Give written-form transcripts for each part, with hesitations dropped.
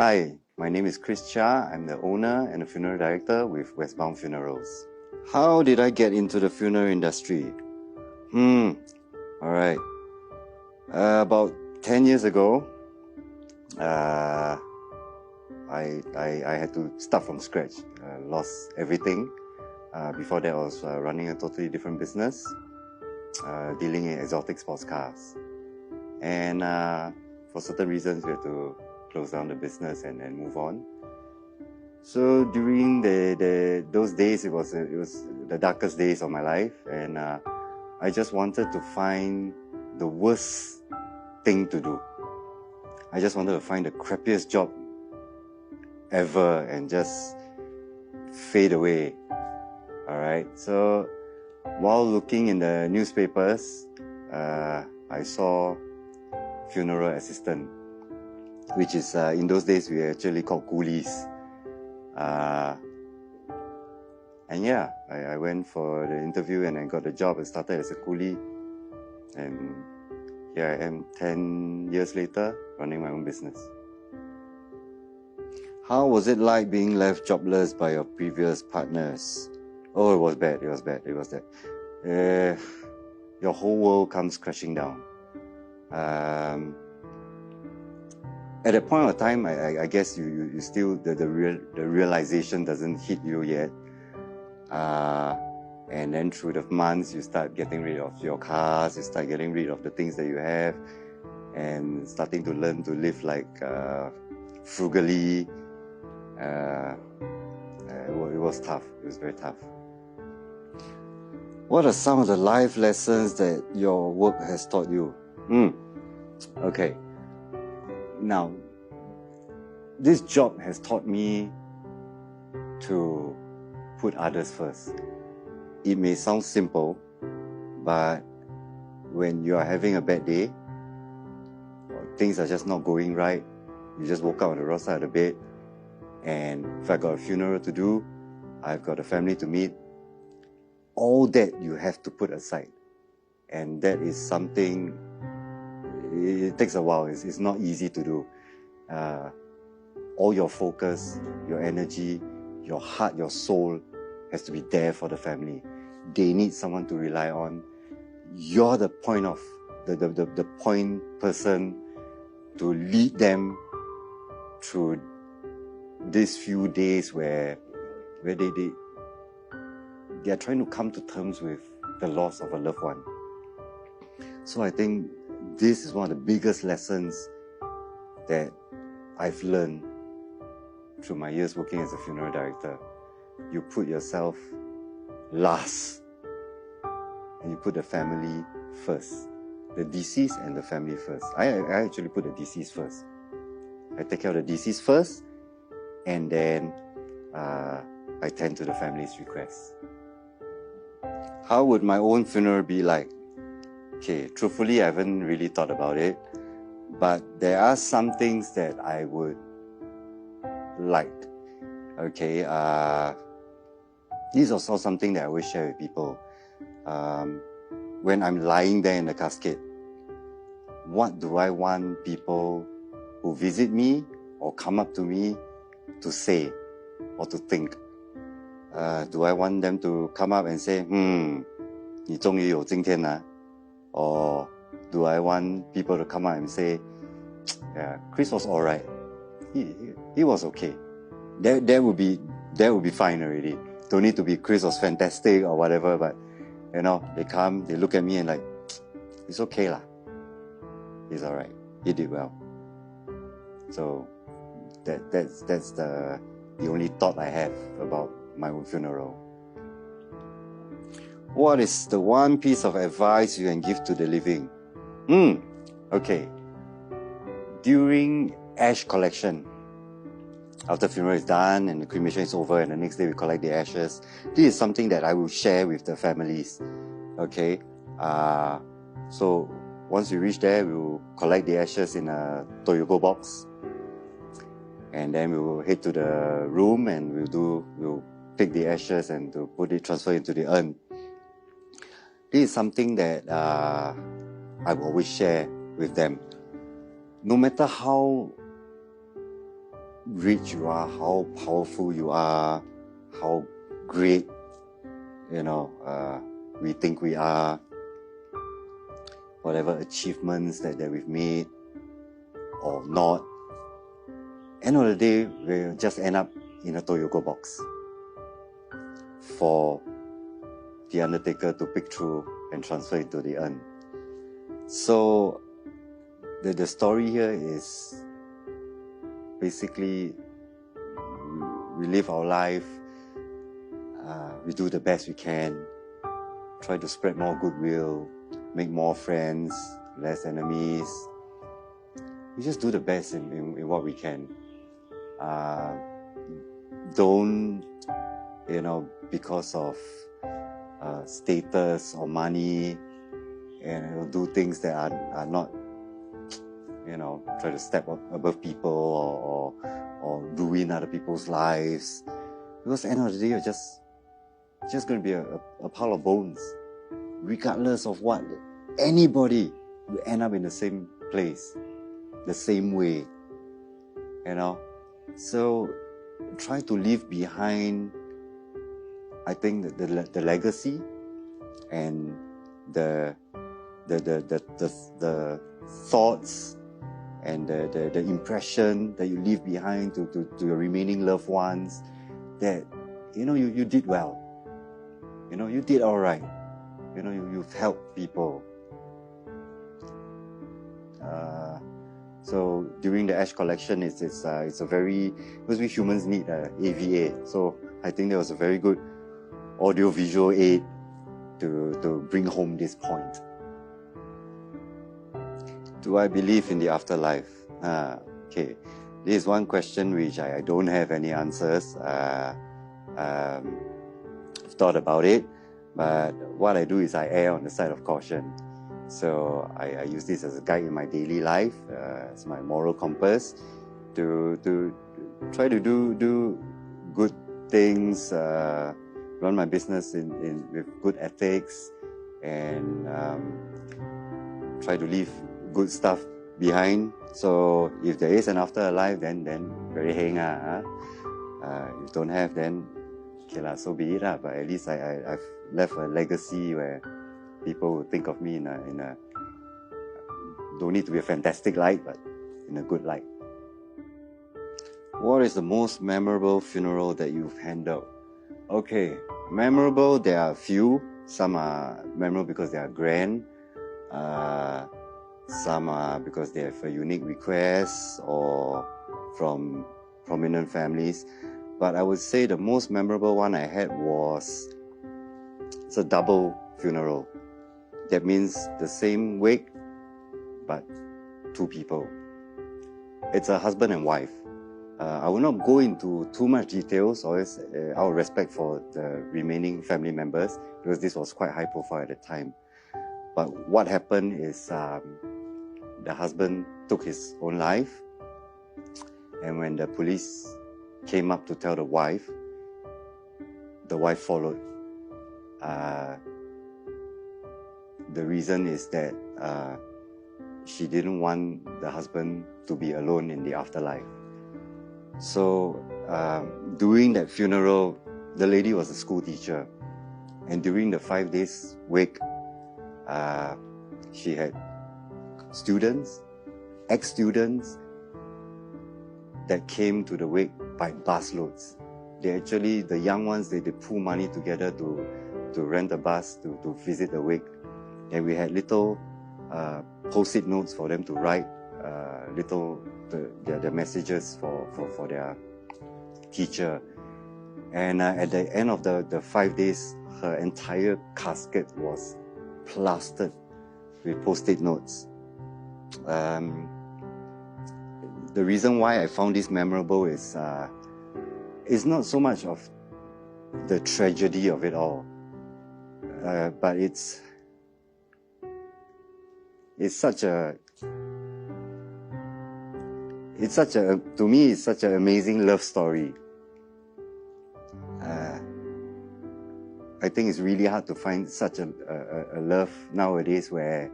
Hi, my name is Chris Chia. I'm the owner and a funeral director with Westbound Funerals. How did I get into the funeral industry? Alright. About 10 years ago, I had to start from scratch. Lost everything. Before that, I was running a totally different business, dealing in exotic sports cars. And for certain reasons, we had to close down the business and move on. So during those days, it was the darkest days of my life, and I just wanted to find the worst thing to do. I just wanted to find the crappiest job ever and just fade away. Alright, so while looking in the newspapers, I saw funeral assistant, which is in those days we actually called coolies. And yeah, I went for the interview and I got the job and started as a coolie. And here I am 10 years later, running my own business. How was it like being left jobless by your previous partners? Oh, it was bad. Your whole world comes crashing down. At that point of time, I guess you still, the realization doesn't hit you yet. And then through the months, you start getting rid of your cars, you start getting rid of the things that you have, and starting to learn to live like frugally. It was tough. It was very tough. What are some of the life lessons that your work has taught you? Okay. Now, this job has taught me to put others first. It may sound simple, but when you are having a bad day, or things are just not going right, you just woke up on the wrong side of the bed, and if I got a funeral to do, I've got a family to meet, all that you have to put aside. And that is something, it takes a while, it's not easy to do. All your focus, your energy, your heart, your soul has to be there for the family. They need someone to rely on. You're the point of, the point person to lead them through these few days where they are trying to come to terms with the loss of a loved one. So I think this is one of the biggest lessons that I've learned through my years working as a funeral director. You put yourself last, and you put the family first. The deceased and the family first. I actually put the deceased first. I take care of the deceased first, and then I tend to the family's requests. How would my own funeral be like? Okay, truthfully, I haven't really thought about it, but there are some things that I would like. Okay, this is also something that I always share with people. When I'm lying there in the casket, what do I want people who visit me or come up to me to say or to think? Do I want them to come up and say, 你终于有今天了? Or do I want people to come up and say, yeah, Chris was alright. He was okay. That would be fine already. Don't need to be Chris was fantastic or whatever, but you know, they come, they look at me and like, it's okay lah. He's alright. He did well. So that's the only thought I have about my own funeral. What is the one piece of advice you can give to the living? Okay. During ash collection, after funeral is done and the cremation is over and the next day we collect the ashes, this is something that I will share with the families. Okay. So once we reach there, we will collect the ashes in a Toyogo box. And then we will head to the room and we'll pick the ashes and to transfer into the urn. This is something that I will always share with them. No matter how rich you are, how powerful you are, how great, we think we are, whatever achievements that we've made or not. End of the day, we'll just end up in a Toyoko box for the undertaker to pick through and transfer it to the urn. So the story here is basically we live our life, we do the best we can, try to spread more goodwill, make more friends, less enemies. We just do the best in what we can. Don't, because of status or money, and do things that are not, try to step up above people or ruin other people's lives. Because at the end of the day, you're just going to be a pile of bones. Regardless of what, anybody will end up in the same place, the same way, So try to leave behind, I think, the legacy and the thoughts and the impression that you leave behind to your remaining loved ones, that you did well, you did all right, you've helped people. So during the ash collection, it's a very, because we humans need AVA, so I think there was a very good audio-visual aid to bring home this point. Do I believe in the afterlife? Okay, this is one question which I don't have any answers. I've thought about it, but what I do is I err on the side of caution. So I use this as a guide in my daily life, as my moral compass, to try to do good things, run my business with good ethics, and try to leave good stuff behind. So if there is an afterlife, then very heng if you don't have, then okay lah, so be it lah. But at least I've left a legacy where people will think of me in a don't need to be a fantastic light, but in a good light. What is the most memorable funeral that you've handled? Okay, memorable, there are a few. Some are memorable because they are grand. Some are because they have a unique request or from prominent families. But I would say the most memorable one I had was, it's a double funeral. That means the same wake, but two people. It's a husband and wife. I will not go into too much details, always out of respect for the remaining family members, because this was quite high profile at the time. But what happened is the husband took his own life, and when the police came up to tell the wife followed. The reason is that she didn't want the husband to be alone in the afterlife. So during that funeral, the lady was a school teacher, and during the 5 days wake, she had students, ex-students, that came to the wake by busloads. The young ones, they pool money together to rent a bus to visit the wake. And we had little post-it notes for them to write their messages for their teacher. And at the end of the 5 days, her entire casket was plastered with post-it notes. The reason why I found this memorable is not so much of the tragedy of it all, but it's such a to me, it's such an amazing love story. I think it's really hard to find such a love nowadays where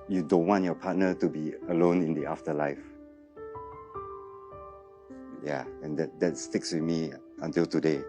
you don't want your partner to be alone in the afterlife. Yeah, and that sticks with me until today.